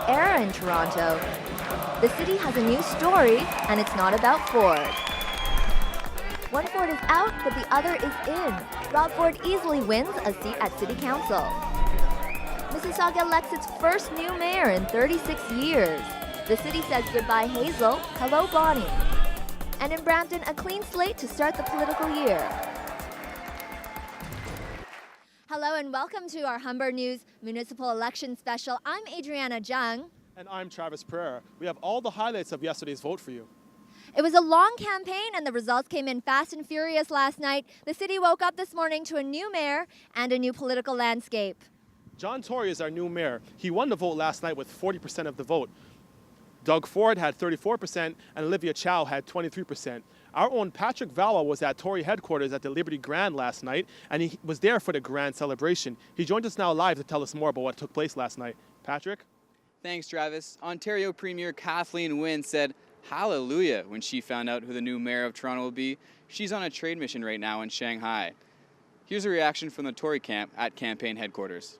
era in Toronto. The city has a new story, and it's not about Ford. One Ford is out, but the other is in. Rob Ford easily wins a seat at City Council. Mississauga elects its first new mayor in 36 years. The city says goodbye Hazel, hello Bonnie. And in Brampton, a clean slate to start the political year. Hello and welcome to our Humber News Municipal Election Special. I'm Adriana Jung. And I'm Travis Pereira. We have all the highlights of yesterday's vote for you. It was a long campaign and the results came in fast and furious last night. The city woke up this morning to a new mayor and a new political landscape. John Tory is our new mayor. He won the vote last night with 40% of the vote. Doug Ford had 34% and Olivia Chow had 23%. Our own Patrick Valois was at Tory headquarters at the Liberty Grand last night, and he was there for the grand celebration. He joins us now live to tell us more about what took place last night. Patrick? Thanks, Travis. Ontario Premier Kathleen Wynne said hallelujah when she found out who the new mayor of Toronto will be. She's on a trade mission right now in Shanghai. Here's a reaction from the Tory camp at campaign headquarters.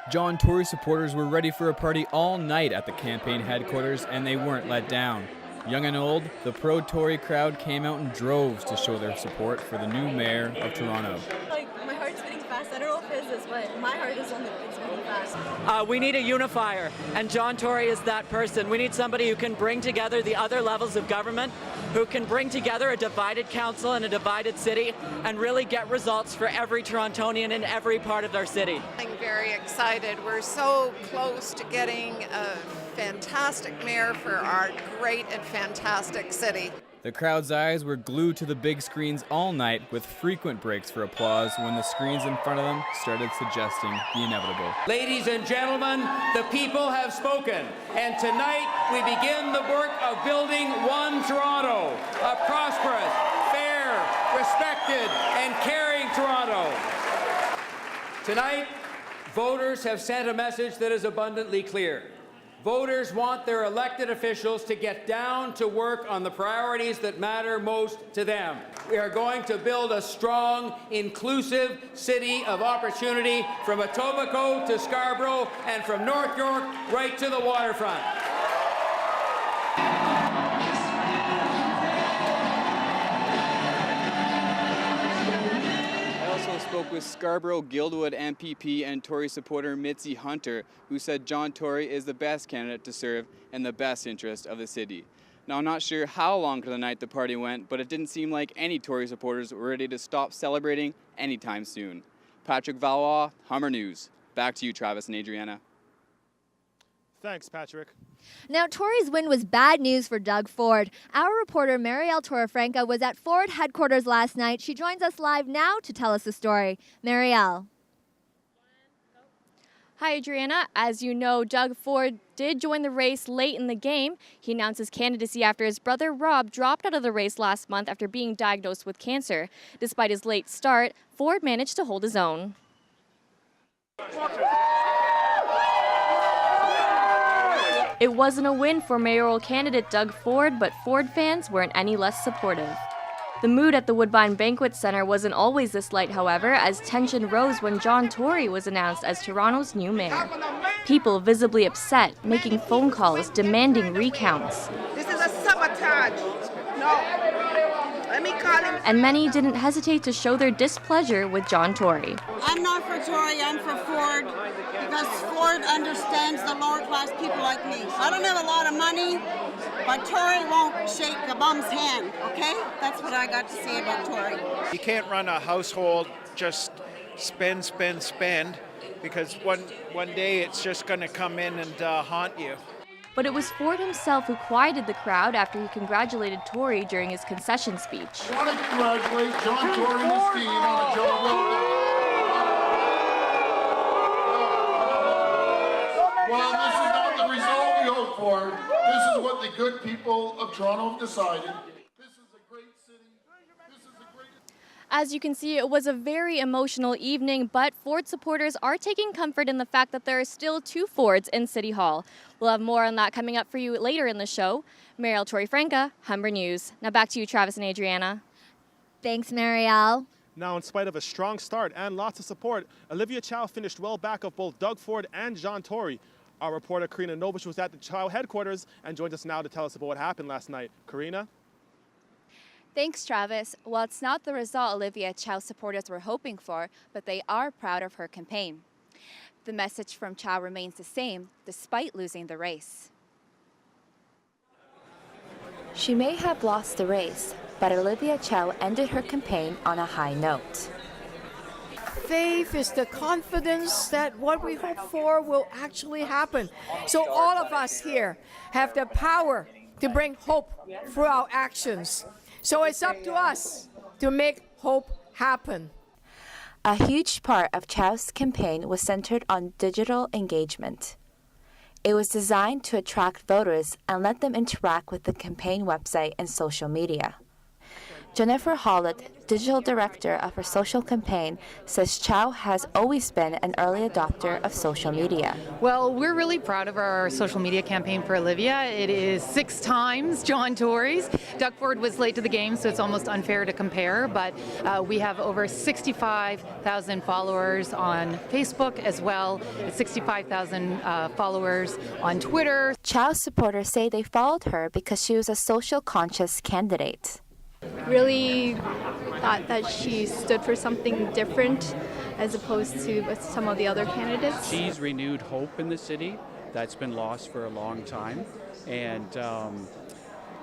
John Tory supporters were ready for a party all night at the campaign headquarters, and they weren't let down. Young and old, the pro-Tory crowd came out in droves to show their support for the new mayor of Toronto. My heart's beating fast. I don't know if his is, but my heart is on it's beating fast. We need a unifier, and John Tory is that person. We need somebody who can bring together the other levels of government, who can bring together a divided council and a divided city, and really get results for every Torontonian in every part of their city. I'm very excited. We're so close to getting a fantastic mayor for our great and fantastic city. The crowd's eyes were glued to the big screens all night, with frequent breaks for applause when the screens in front of them started suggesting the inevitable. Ladies and gentlemen, the people have spoken, and tonight we begin the work of building one Toronto, a prosperous, fair, respected, and caring Toronto. Tonight, voters have sent a message that is abundantly clear. Voters want their elected officials to get down to work on the priorities that matter most to them. We are going to build a strong, inclusive city of opportunity from Etobicoke to Scarborough and from North York right to the waterfront. Spoke with Scarborough Guildwood MPP and Tory supporter Mitzi Hunter, who said John Tory is the best candidate to serve in the best interest of the city. Now, I'm not sure how long into the night the party went, but it didn't seem like any Tory supporters were ready to stop celebrating anytime soon. Patrick Valois, Humber News. Back to you, Travis and Adriana. Thanks, Patrick. Now, Tory's win was bad news for Doug Ford. Our reporter Marielle Torrefranca was at Ford headquarters last night. She joins us live now to tell us the story. Marielle. Hi, Adriana. As you know, Doug Ford did join the race late in the game. He announced his candidacy after his brother Rob dropped out of the race last month after being diagnosed with cancer. Despite his late start, Ford managed to hold his own. It wasn't a win for mayoral candidate Doug Ford, but Ford fans weren't any less supportive. The mood at the Woodbine Banquet Centre wasn't always this light, however, as tension rose when John Tory was announced as Toronto's new mayor. People visibly upset, making phone calls, demanding recounts. This is a sabotage. No. Let me call him. And many didn't hesitate to show their displeasure with John Tory. I'm not for Tory, I'm for Ford, because Ford understands the lower class people like me. I don't have a lot of money, but Tory won't shake a bum's hand, okay? That's what I got to say about Tory. You can't run a household just spend, because one day it's just going to come in and haunt you. But it was Ford himself who quieted the crowd after he congratulated Tory during his concession speech. I want to congratulate John Tory and his team on a job well done. Well, this is not the result we hoped for. This is what the good people of Toronto have decided. As you can see, it was a very emotional evening, but Ford supporters are taking comfort in the fact that there are still 2 Fords in City Hall. We'll have more on that coming up for you later in the show. Marielle Torrefranca, Humber News. Now back to you, Travis and Adriana. Thanks, Marielle. Now, in spite of a strong start and lots of support, Olivia Chow finished well back of both Doug Ford and John Tory. Our reporter Karina Novish was at the Chow headquarters and joins us now to tell us about what happened last night. Karina? Thanks, Travis. Well, it's not the result Olivia Chow supporters were hoping for, but they are proud of her campaign. The message from Chow remains the same, despite losing the race. She may have lost the race, but Olivia Chow ended her campaign on a high note. Faith is the confidence that what we hope for will actually happen. So all of us here have the power to bring hope through our actions. So it's up to us to make hope happen. A huge part of Chow's campaign was centered on digital engagement. It was designed to attract voters and let them interact with the campaign website and social media. Jennifer Hollett, digital director of her social campaign, says Chow has always been an early adopter of social media. Well, we're really proud of our social media campaign for Olivia. It is 6 times John Tory's. Doug Ford was late to the game, so it's almost unfair to compare, but we have over 65,000 followers on Facebook as well, 65,000 followers on Twitter. Chow's supporters say they followed her because she was a social conscious candidate. Really thought that she stood for something different as opposed to some of the other candidates. She's renewed hope in the city that's been lost for a long time, and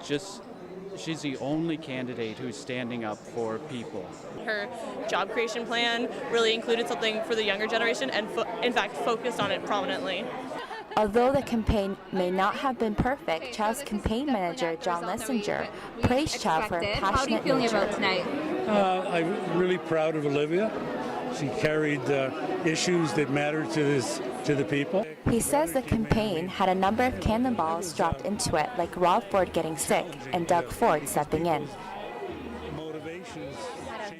she's the only candidate who's standing up for people. Her job creation plan really included something for the younger generation and in fact focused on it prominently. Although the campaign may not have been perfect, Chow's campaign manager, John Lessinger, praised Chow for her passionate nature. How are you feeling about tonight? I'm really proud of Olivia. She carried issues that matter to the people. He says the campaign had a number of cannonballs dropped into it, like Rob Ford getting sick and Doug Ford stepping in.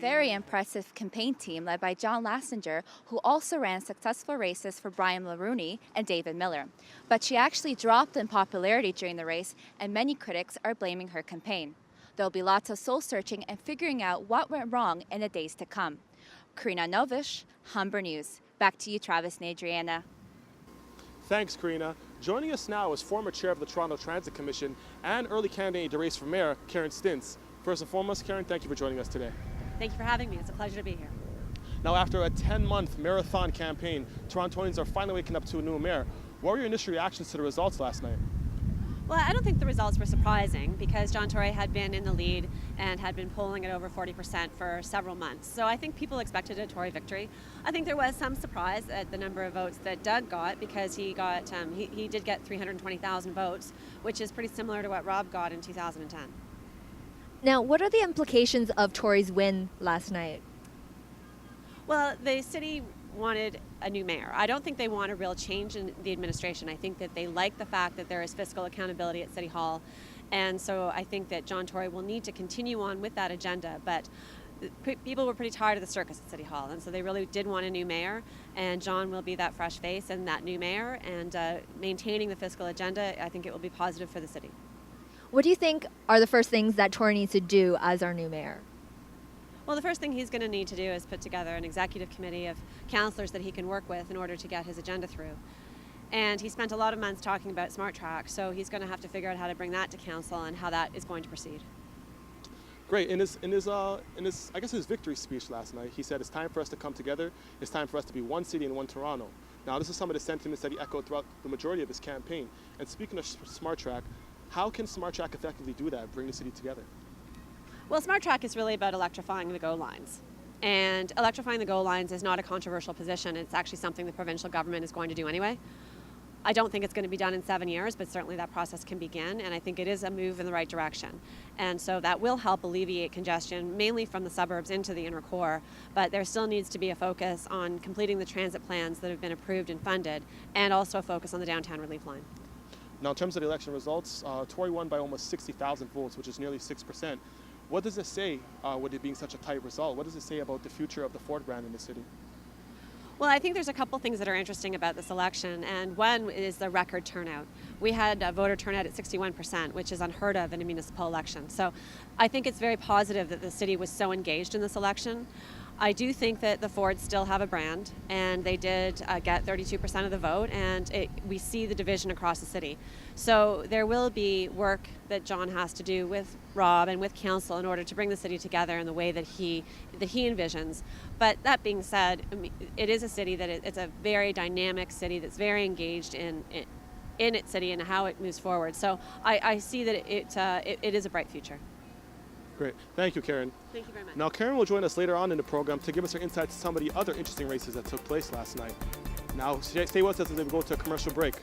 Very impressive campaign team led by John Lassinger, who also ran successful races for Brian Mulrooney and David Miller. But she actually dropped in popularity during the race, and many critics are blaming her campaign. There'll be lots of soul-searching and figuring out what went wrong in the days to come. Karina Novish, Humber News. Back to you, Travis and Adriana. Thanks, Karina. Joining us now is former chair of the Toronto Transit Commission and early candidate in the race for mayor, Karen Stintz. First and foremost, Karen, thank you for joining us today. Thank you for having me. It's a pleasure to be here. Now, after a 10-month marathon campaign, Torontonians are finally waking up to a new mayor. What were your initial reactions to the results last night? Well, I don't think the results were surprising because John Tory had been in the lead and had been polling at over 40% for several months. So I think people expected a Tory victory. I think there was some surprise at the number of votes that Doug got because he did get 320,000 votes, which is pretty similar to what Rob got in 2010. Now, what are the implications of Tory's win last night? Well, the city wanted a new mayor. I don't think they want a real change in the administration. I think that they like the fact that there is fiscal accountability at City Hall. And so I think that John Tory will need to continue on with that agenda. But people were pretty tired of the circus at City Hall. And so they really did want a new mayor. And John will be that fresh face and that new mayor. And maintaining the fiscal agenda, I think it will be positive for the city. What do you think are the first things that Tory needs to do as our new mayor? Well, the first thing he's going to need to do is put together an executive committee of councillors that he can work with in order to get his agenda through. And he spent a lot of months talking about Smart Track, so he's going to have to figure out how to bring that to council and how that is going to proceed. Great. In his victory speech last night, he said it's time for us to come together. It's time for us to be one city and one Toronto. Now, this is some of the sentiments that he echoed throughout the majority of his campaign. And speaking of Smart Track, how can Smart Track effectively do that, bring the city together? Well, Smart Track is really about electrifying the GO lines. And electrifying the GO lines is not a controversial position. It's actually something the provincial government is going to do anyway. I don't think it's going to be done in 7 years, but certainly that process can begin, and I think it is a move in the right direction. And so that will help alleviate congestion, mainly from the suburbs into the inner core, but there still needs to be a focus on completing the transit plans that have been approved and funded, and also a focus on the downtown relief line. Now, in terms of the election results, Tory won by almost 60,000 votes, which is nearly 6%. What does it say with it being such a tight result? What does it say about the future of the Ford brand in the city? Well, I think there's a couple things that are interesting about this election, and one is the record turnout. We had a voter turnout at 61%, which is unheard of in a municipal election. So I think it's very positive that the city was so engaged in this election. I do think that the Fords still have a brand, and they did get 32% of the vote, and we see the division across the city. So there will be work that John has to do with Rob and with council in order to bring the city together in the way that he envisions. But that being said, I mean, it is a city that it's a very dynamic city that's very engaged in its city and how it moves forward. So I see that it is a bright future. Great. Thank you, Karen. Thank you very much. Now, Karen will join us later on in the program to give us her insights to some of the other interesting races that took place last night. Now, stay with us as we go to a commercial break.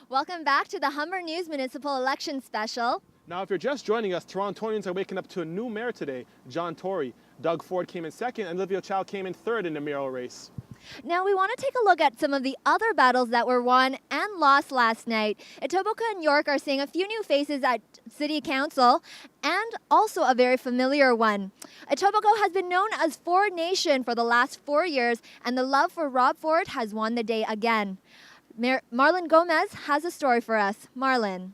Welcome back to the Humber News Municipal Election Special. Now, if you're just joining us, Torontonians are waking up to a new mayor today, John Tory. Doug Ford came in second and Olivia Chow came in third in the mayoral race. Now we want to take a look at some of the other battles that were won and lost last night. Etobicoke and York are seeing a few new faces at City Council and also a very familiar one. Etobicoke has been known as Ford Nation for the last 4 years, and the love for Rob Ford has won the day again. Marlon Gomez has a story for us. Marlon.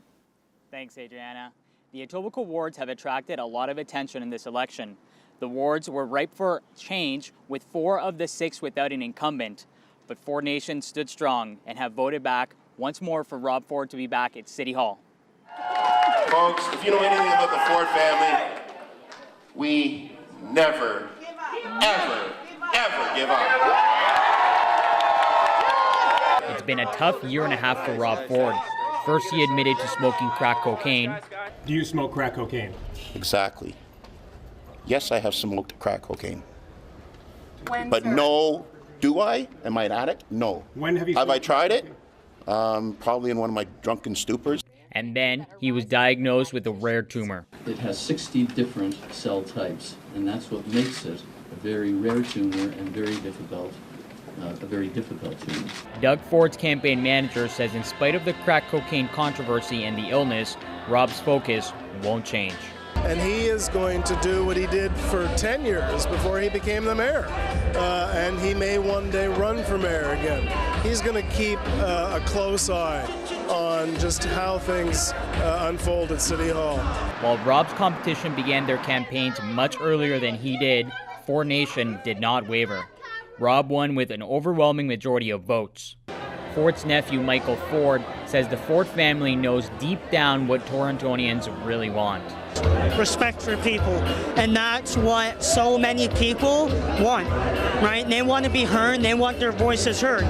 Thanks, Adriana. The Etobicoke wards have attracted a lot of attention in this election. The wards were ripe for change, with 4 of the 6 without an incumbent. But Ford Nation stood strong and have voted back once more for Rob Ford to be back at City Hall. Folks, if you know anything about the Ford family, we never, ever, ever give up. It's been a tough year and a half for Rob Ford. First, he admitted to smoking crack cocaine. Do you smoke crack cocaine? Exactly. Yes, I have smoked crack cocaine. When, but sir? no, do I? Am I an addict? No. When have you Have I smoked tried it? Probably in one of my drunken stupors. And then he was diagnosed with a rare tumor. It has 60 different cell types, and that's what makes it a very rare tumor and a very difficult tumor. Doug Ford's campaign manager says in spite of the crack cocaine controversy and the illness, Rob's focus won't change. And he is going to do what he did for 10 years before he became the mayor. And he may one day run for mayor again. He's going to keep a close eye on just how things unfold at City Hall. While Rob's competition began their campaigns much earlier than he did, Ford Nation did not waver. Rob won with an overwhelming majority of votes. Ford's nephew, Michael Ford, says the Ford family knows deep down what Torontonians really want. Respect for people, and that's what so many people want, right? They want to be heard, they want their voices heard.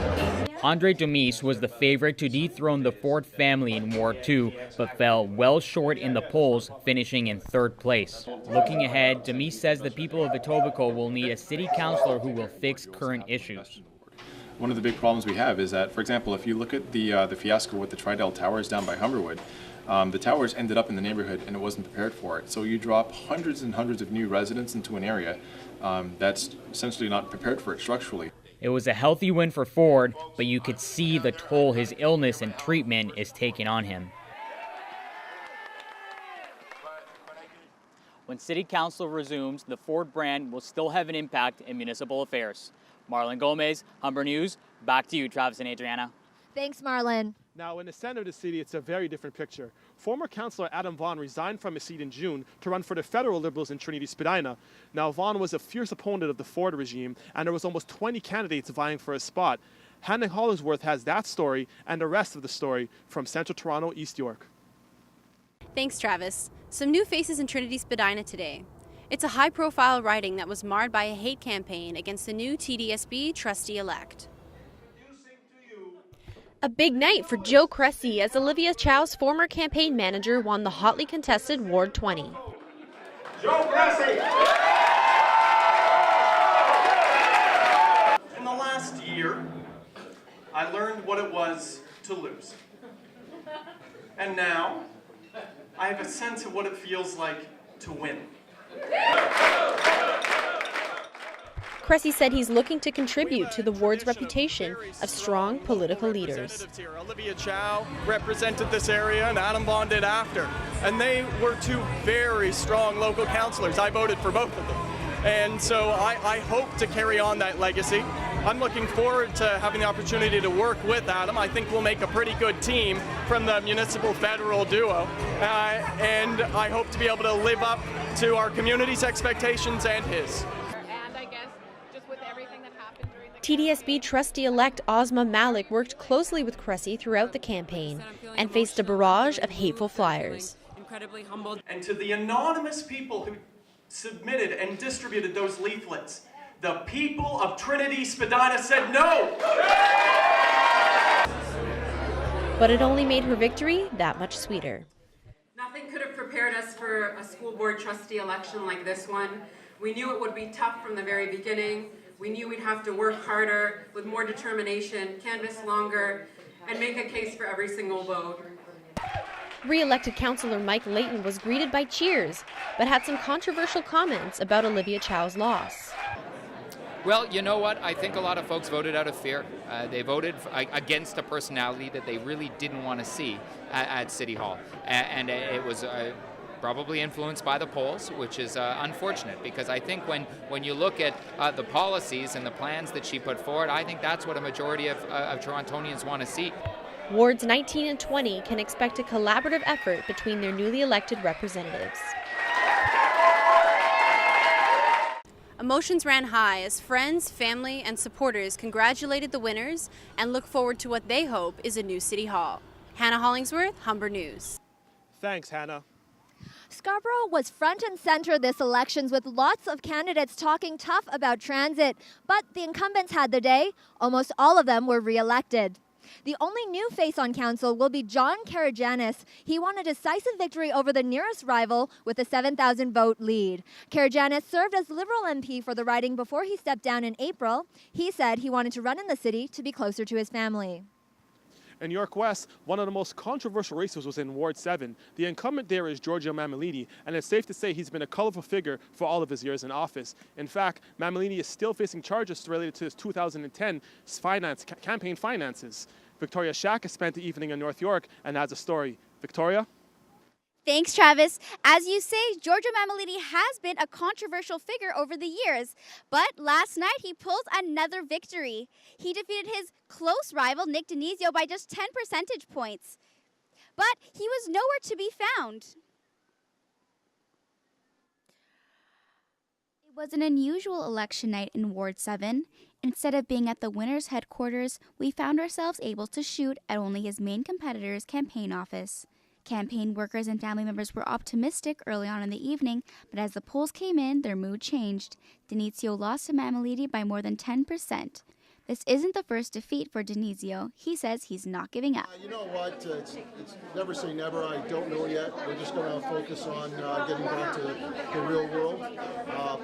Andre Demise was the favorite to dethrone the Ford family in Ward 2, but fell well short in the polls, finishing in 3rd place. Looking ahead, Demise says the people of Etobicoke will need a city councillor who will fix current issues. One of the big problems we have is that, for example, if you look at the fiasco with the Tridel Towers down by Humberwood, the towers ended up in the neighborhood and it wasn't prepared for it. So you drop hundreds and hundreds of new residents into an area that's essentially not prepared for it structurally. It was a healthy win for Ford, but you could see the toll his illness and treatment is taking on him. When City Council resumes, the Ford brand will still have an impact in municipal affairs. Marlon Gomez, Humber News. Back to you, Travis and Adriana. Thanks, Marlon. Now, in the center of the city, it's a very different picture. Former Councillor Adam Vaughan resigned from his seat in June to run for the federal Liberals in Trinity Spadina. Now, Vaughan was a fierce opponent of the Ford regime, and there was almost 20 candidates vying for his spot. Hannah Hollingsworth has that story and the rest of the story from Central Toronto, East York. Thanks, Travis. Some new faces in Trinity Spadina today. It's a high-profile riding that was marred by a hate campaign against the new TDSB trustee-elect. A big night for Joe Cressy as Olivia Chow's former campaign manager won the hotly contested Ward 20. Joe Cressy! In the last year, I learned what it was to lose. And now, I have a sense of what it feels like to win. Cressy said he's looking to contribute to the ward's reputation of strong political leaders. Olivia Chow represented this area and Adam Vaughan did after. And they were 2 very strong local councillors. I voted for both of them. And so I hope to carry on that legacy. I'm looking forward to having the opportunity to work with Adam. I think we'll make a pretty good team from the municipal federal duo. And I hope to be able to live up to our community's expectations and his. TDSB trustee-elect Ozma Malik worked closely with Cressy throughout the campaign and faced a barrage of hateful flyers. Incredibly humbled. And to the anonymous people who submitted and distributed those leaflets, the people of Trinity Spadina said no! But it only made her victory that much sweeter. Nothing could have prepared us for a school board trustee election like this one. We knew it would be tough from the very beginning. We knew we'd have to work harder, with more determination, canvass longer, and make a case for every single vote. Re-elected Councillor Mike Layton was greeted by cheers, but had some controversial comments about Olivia Chow's loss. Well, you know what? I think a lot of folks voted out of fear. They voted against a personality that they really didn't want to see at City Hall. And it was probably influenced by the polls, which is unfortunate, because I think when you look at the policies and the plans that she put forward, I think that's what a majority of Torontonians want to see. Wards 19 and 20 can expect a collaborative effort between their newly elected representatives. Emotions ran high as friends, family, and supporters congratulated the winners and look forward to what they hope is a new City Hall. Hannah Hollingsworth, Humber News. Thanks, Hannah. Scarborough was front and center this elections with lots of candidates talking tough about transit, but the incumbents had their day. Almost all of them were re-elected. The only new face on council will be John Karajanis. He won a decisive victory over the nearest rival with a 7,000 vote lead. Karajanis served as Liberal MP for the riding before he stepped down in April. He said he wanted to run in the city to be closer to his family. In York West, one of the most controversial races was in Ward 7. The incumbent there is Giorgio Mammaliti, and it's safe to say he's been a colorful figure for all of his years in office. In fact, Mammaliti is still facing charges related to his 2010 campaign finances. Victoria Shack has spent the evening in North York and has a story. Victoria? Thanks, Travis. As you say, Giorgio Mammaliti has been a controversial figure over the years, but last night he pulled another victory. He defeated his close rival, Nick Denizio, by just 10 percentage points. But he was nowhere to be found. It was an unusual election night in Ward 7. Instead of being at the winner's headquarters, we found ourselves able to shoot at only his main competitor's campaign office. Campaign workers and family members were optimistic early on in the evening, but as the polls came in, their mood changed. Denizio lost to Mammaliti by more than 10%. This isn't the first defeat for Denizio. He says he's not giving up. You know what? It's never say never. I don't know yet. We're just going to focus on getting back to the real world,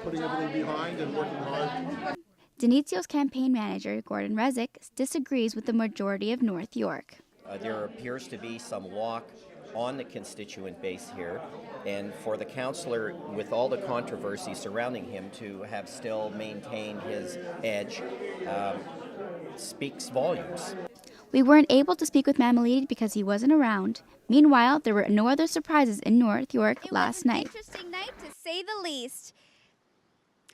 putting everything behind and working hard. Denizio's campaign manager, Gordon Rezick, disagrees with the majority of North York. There appears to be some walk on the constituent base here, and for the councillor, with all the controversy surrounding him, to have still maintained his edge speaks volumes. We weren't able to speak with Mammaliti because he wasn't around. Meanwhile, there were no other surprises in North York last night. It was an interesting night, to say the least.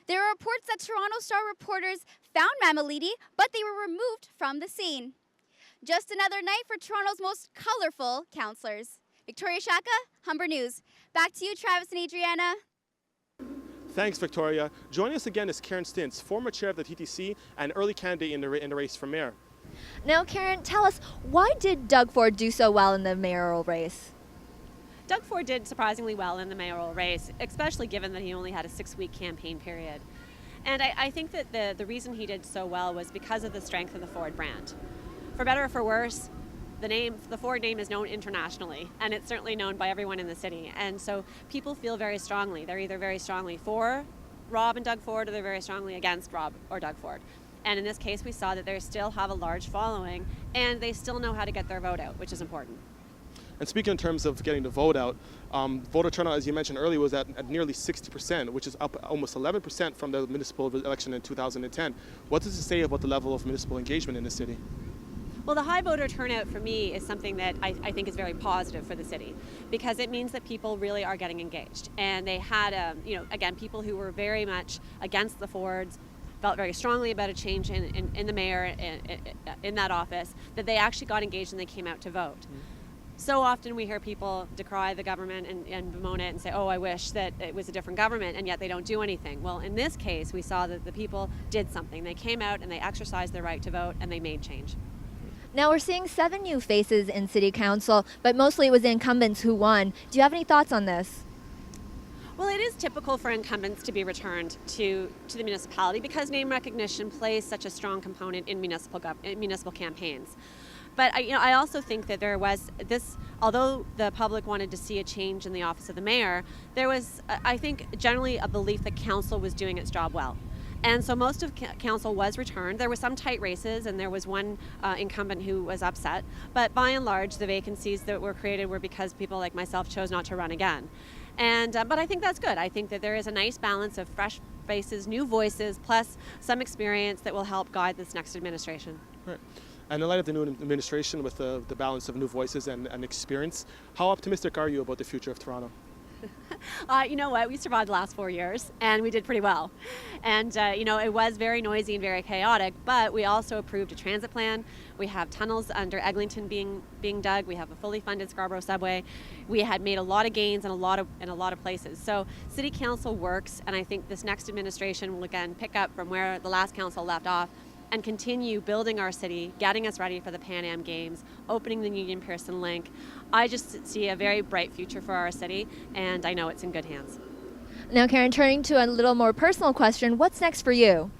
There are reports that Toronto Star reporters found Mammaliti, but they were removed from the scene. Just another night for Toronto's most colorful councillors. Victoria Shaka, Humber News. Back to you, Travis and Adriana. Thanks, Victoria. Joining us again is Karen Stintz, former chair of the TTC and early candidate in the race for mayor. Now, Karen, tell us, why did Doug Ford do so well in the mayoral race? Doug Ford did surprisingly well in the mayoral race, especially given that he only had a 6-week campaign period. And I think that the reason he did so well was because of the strength of the Ford brand. For better or for worse, the Ford name is known internationally, and it's certainly known by everyone in the city. And so people feel very strongly. They're either very strongly for Rob and Doug Ford, or they're very strongly against Rob or Doug Ford. And in this case, we saw that they still have a large following, and they still know how to get their vote out, which is important. And speaking in terms of getting the vote out, voter turnout, as you mentioned earlier, was at nearly 60%, which is up almost 11% from the municipal election in 2010. What does it say about the level of municipal engagement in the city? Well, the high voter turnout for me is something that I think is very positive for the city, because it means that people really are getting engaged. And they had, again, people who were very much against the Fords, felt very strongly about a change in the mayor in that office, that they actually got engaged and they came out to vote. So often we hear people decry the government and bemoan it and say, oh, I wish that it was a different government, and yet they don't do anything. Well, in this case, we saw that the people did something. They came out and they exercised their right to vote, and they made change. Now we're seeing 7 new faces in City Council, but mostly it was the incumbents who won. Do you have any thoughts on this? Well, it is typical for incumbents to be returned to the municipality because name recognition plays such a strong component in municipal campaigns. But I also think that there was this, although the public wanted to see a change in the office of the mayor, there was, I think, generally a belief that council was doing its job well. And so most of council was returned. There were some tight races, and there was one incumbent who was upset. But by and large, the vacancies that were created were because people like myself chose not to run again. And but I think that's good. I think that there is a nice balance of fresh faces, new voices, plus some experience that will help guide this next administration. Right. And in light of the new administration with the balance of new voices and experience, how optimistic are you about the future of Toronto? You know what? We survived the last 4 years, and we did pretty well. And, it was very noisy and very chaotic, but we also approved a transit plan. We have tunnels under Eglinton being dug. We have a fully funded Scarborough subway. We had made a lot of gains in a lot of places. So City Council works, and I think this next administration will again pick up from where the last council left off and continue building our city, getting us ready for the Pan Am Games, opening the Union Pearson Link. I just see a very bright future for our city, and I know it's in good hands. Now, Karen, turning to a little more personal question, what's next for you?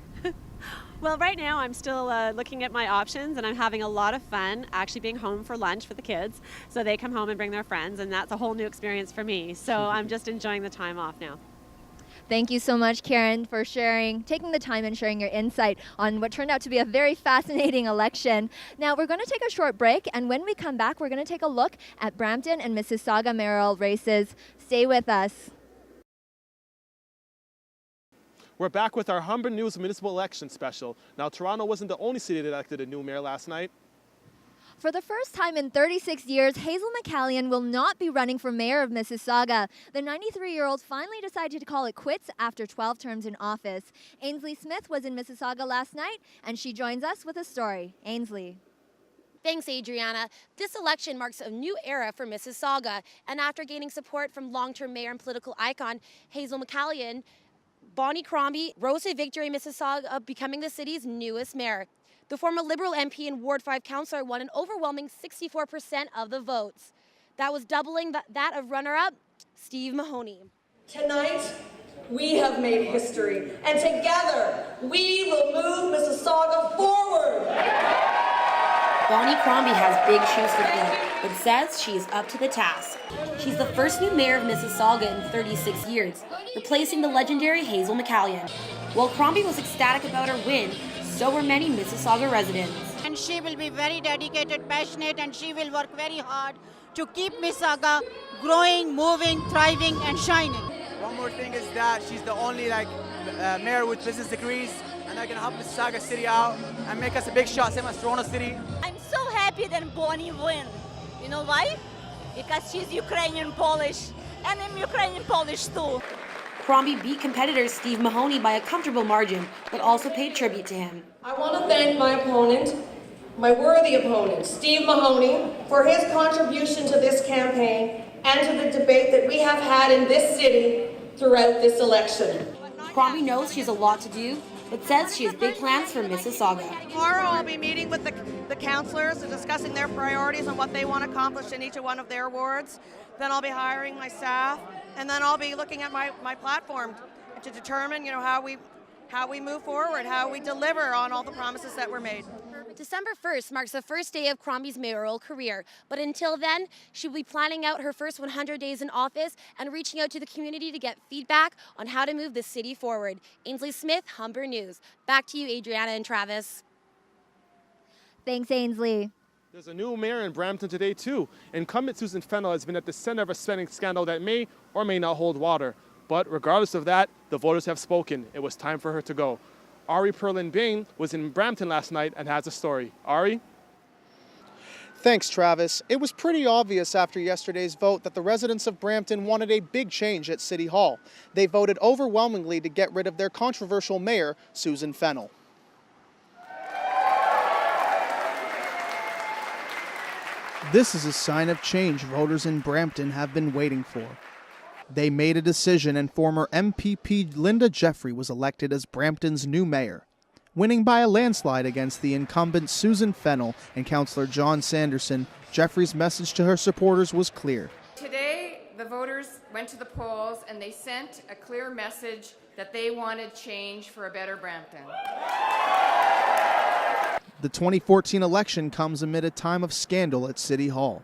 Well, right now I'm still looking at my options, and I'm having a lot of fun actually being home for lunch with the kids. So they come home and bring their friends, and that's a whole new experience for me. So I'm just enjoying the time off now. Thank you so much, Karen, for taking the time and sharing your insight on what turned out to be a very fascinating election. Now, we're going to take a short break, and when we come back, we're going to take a look at Brampton and Mississauga mayoral races. Stay with us. We're back with our Humber News Municipal Election Special. Now, Toronto wasn't the only city that elected a new mayor last night. For the first time in 36 years, Hazel McCallion will not be running for mayor of Mississauga. The 93-year-old finally decided to call it quits after 12 terms in office. Ainsley Smith was in Mississauga last night, and she joins us with a story. Ainsley. Thanks, Adriana. This election marks a new era for Mississauga, and after gaining support from long-term mayor and political icon Hazel McCallion, Bonnie Crombie rose to victory in Mississauga, becoming the city's newest mayor. The former Liberal MP and Ward 5 councillor won an overwhelming 64% of the votes. That was doubling that of runner-up Steve Mahoney. Tonight, we have made history, and together, we will move Mississauga forward. Bonnie Crombie has big shoes to fill, but says she is up to the task. She's the first new mayor of Mississauga in 36 years, replacing the legendary Hazel McCallion. While Crombie was ecstatic about her win, so were many Mississauga residents. And she will be very dedicated, passionate, and she will work very hard to keep Mississauga growing, moving, thriving, and shining. One more thing is that she's the only mayor with business degrees, and I can help Mississauga City out and make us a big shot, same as Toronto City. I'm so happy that Bonnie won. You know why? Because she's Ukrainian Polish, and I'm Ukrainian Polish too. Crombie beat competitor Steve Mahoney by a comfortable margin, but also paid tribute to him. I want to thank my opponent, my worthy opponent, Steve Mahoney, for his contribution to this campaign and to the debate that we have had in this city throughout this election. Crombie knows she has a lot to do, but says she has big plans for Mississauga. Tomorrow I'll be meeting with the councillors and discussing their priorities and what they want to accomplish in each one of their wards. Then I'll be hiring my staff, and then I'll be looking at my platform to determine, how we move forward, how we deliver on all the promises that were made. December 1st marks the first day of Crombie's mayoral career, but until then, she'll be planning out her first 100 days in office and reaching out to the community to get feedback on how to move the city forward. Ainsley Smith, Humber News. Back to you, Adriana and Travis. Thanks, Ainsley. There's a new mayor in Brampton today, too. Incumbent Susan Fennell has been at the center of a spending scandal that may or may not hold water. But regardless of that, the voters have spoken. It was time for her to go. Ari Perlin-Bain was in Brampton last night and has a story. Ari? Thanks, Travis. It was pretty obvious after yesterday's vote that the residents of Brampton wanted a big change at City Hall. They voted overwhelmingly to get rid of their controversial mayor, Susan Fennell. This is a sign of change voters in Brampton have been waiting for. They made a decision and former MPP Linda Jeffrey was elected as Brampton's new mayor, winning by a landslide against the incumbent Susan Fennell and Councillor John Sanderson. Jeffrey's message to her supporters was clear. Today, the voters went to the polls and they sent a clear message that they wanted change for a better Brampton. The 2014 election comes amid a time of scandal at City Hall.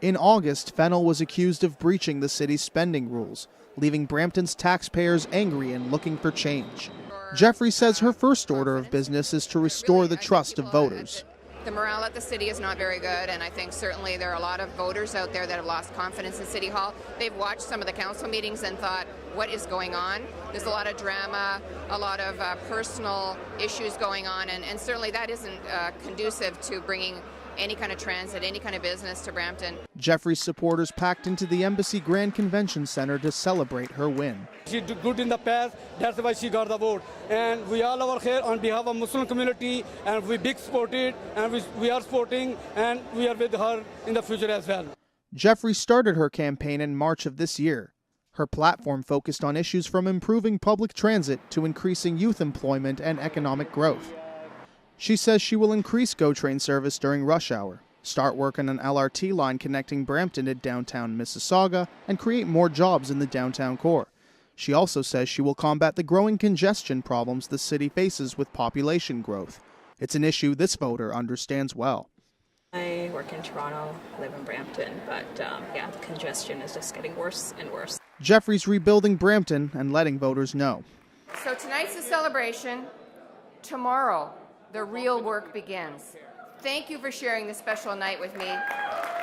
In August, Fennell was accused of breaching the city's spending rules, leaving Brampton's taxpayers angry and looking for change. Jeffrey says her first order of business is to restore the trust of voters. The morale at the city is not very good, and I think certainly there are a lot of voters out there that have lost confidence in City Hall. They've watched some of the council meetings and thought, what is going on? There's a lot of drama, a lot of personal issues going on, and certainly that isn't conducive to bringing any kind of transit, any kind of business to Brampton. Jeffrey's supporters packed into the Embassy Grand Convention Center to celebrate her win. She did good in the past, that's why she got the vote. And we all are here on behalf of Muslim community, and we big supported, and we are supporting, and we are with her in the future as well. Jeffrey started her campaign in March of this year. Her platform focused on issues from improving public transit to increasing youth employment and economic growth. She says she will increase GO train service during rush hour, start work on an LRT line connecting Brampton to downtown Mississauga, and create more jobs in the downtown core. She also says she will combat the growing congestion problems the city faces with population growth. It's an issue this voter understands well. I work in Toronto, live in Brampton, but yeah, the congestion is just getting worse and worse. Jeffrey's rebuilding Brampton and letting voters know. So tonight's a celebration. Tomorrow, the real work begins. Thank you for sharing this special night with me.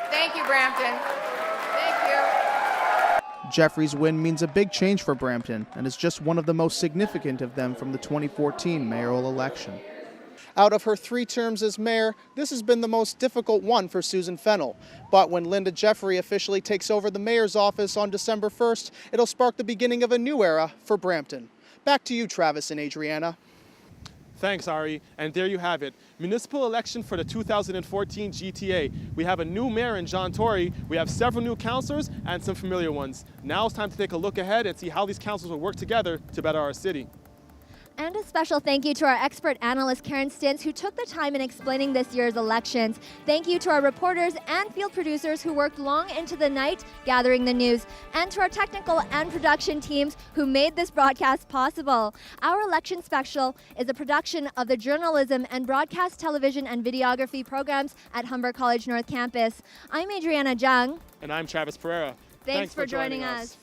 Thank you, Brampton. Thank you. Jeffrey's win means a big change for Brampton and is just one of the most significant of them from the 2014 mayoral election. Out of her 3 terms as mayor, this has been the most difficult one for Susan Fennell. But when Linda Jeffrey officially takes over the mayor's office on December 1st, it'll spark the beginning of a new era for Brampton. Back to you, Travis and Adriana. Thanks, Ari. And there you have it. Municipal election for the 2014 GTA. We have a new mayor in John Tory. We have several new councillors and some familiar ones. Now it's time to take a look ahead and see how these councils will work together to better our city. And a special thank you to our expert analyst, Karen Stintz, who took the time in explaining this year's elections. Thank you to our reporters and field producers who worked long into the night gathering the news. And to our technical and production teams who made this broadcast possible. Our election special is a production of the journalism and broadcast television and videography programs at Humber College North Campus. I'm Adriana Jung. And I'm Travis Pereira. Thanks for joining us.